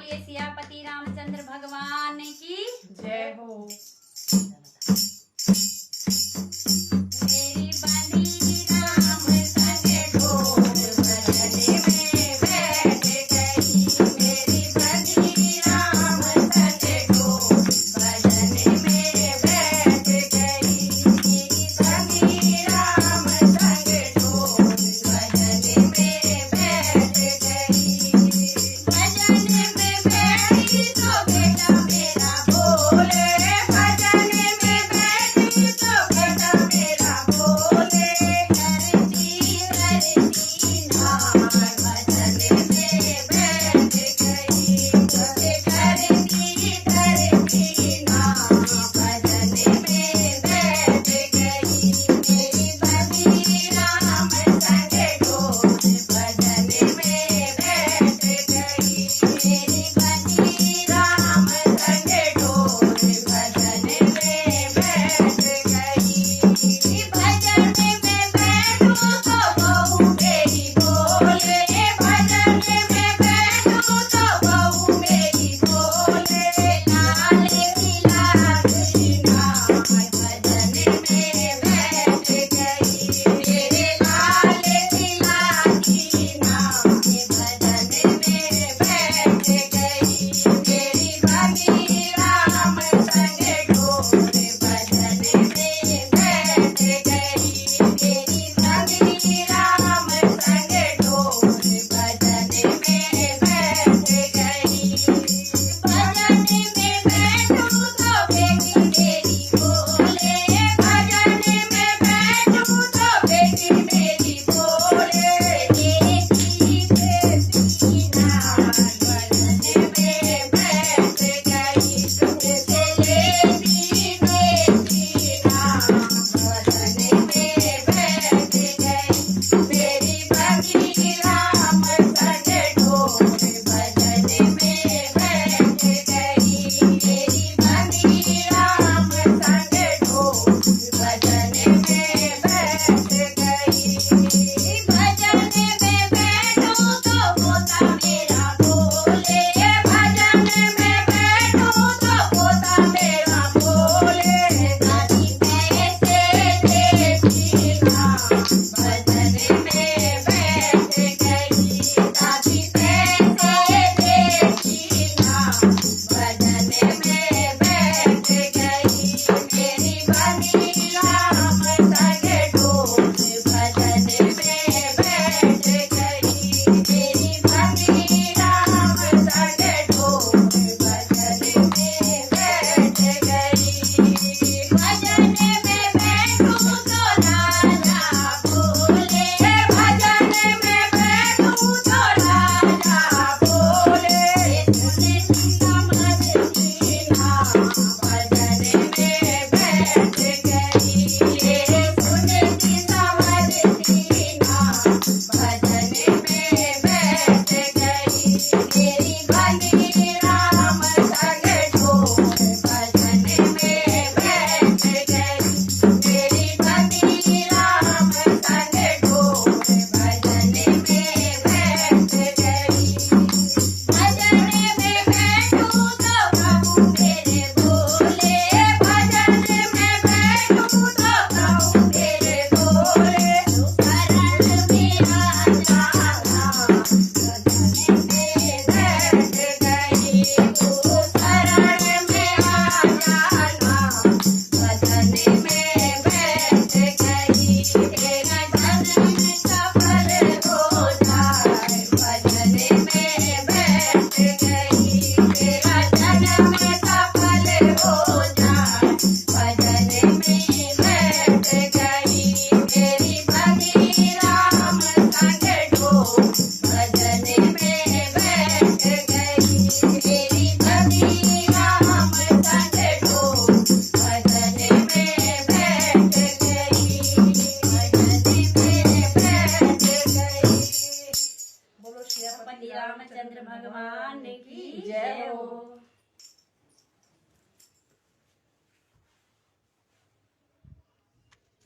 बोलिए सियापति रामचंद्र भगवान की जय हो। मेरी बंदी राम संग ढोल बजने में बैठ गई। मेरी बंदी राम संग ढोल बजने में बैठ गई। मेरी बंदी राम संग ढोल बजने में बैठ गई। बजने में बैठी तो बेटा मेरा बोले। बजने में बैठी तो बेटा मेरा बोले। करती नाम बजने में बैठ गई। करती नाम बजने में बैठ गई। मेरी बंदी राम संग ढोल बजने में बैठ गई। मेरी बंदी राम संग ढोल बजने में बैठ गई। भजन में बैठूं तो बहू मेरी बोले। भजन में बैठूं तो बहू मेरी बोले। लाल की लाडली नाम भजन में बैठ गई। मेरे लाल की लाडली नाम भजन में बैठ गई। मेरी बंदी राम संग ढोल बजने में बैठ गई। मेरी बंदी राम संग ढोल बजने में बैठ गई। भजन में बैठूं तो बेटी मेरी बोले। भजन में बैठूं तो बेटी मेरी बोले। देखी देखी नाम बजने में बैठ गई। तुझसे लेती देखी नाम बजने में बैठ गई। मेरी बंदी राम संग ढोल बजने में बैठ गई। मेरी बंदी राम संग ढोल बजने में बैठ गई। भजन में बैठूं तो पोता मेरा बोले। भजन में बैठूं तो पोता मेरा बोले। दादी पैसे देती नाम बजने में बैठ गई। दादी पैसे देती नाम बजने में बैठ गई। मेरी बंदी राम संग ढोल बजने में बैठ गई। मेरी बंदी राम संग ढोल बजने में बैठ गई। भजन में बैठूं तो राजा बोले। भजन में बैठूं तो राजा बोले। सुनती समझती नाम बजने में बैठ गई। सुनती समझती नाम बजने में बैठ गई। मेरी बंदी राम संग ढोल बजने में बैठ गई। मेरी बंदी राम संग ढोल बजने में बैठ गई। भजन में बैठूं तो प्रभु मेरे बोले। भजन में बैठूं तो प्रभु मेरे बोले। शरण में आ जाना बजने में बैठ गई। शरण में आ जाना बजने में बैठ गई। तेरा जन्म सफल हो जाए बजने में बैठ गई। तेरा जन्म सफल हो जाए बजने में बैठ गई। मेरी बंदी राम संग ढोल बजने में बैठ गई। मेरी बंदी राम संग ढोल बजने में बैठ गई। बजने में बैठ गई। बोलो सियापति रामचंद्र भगवान की जय हो।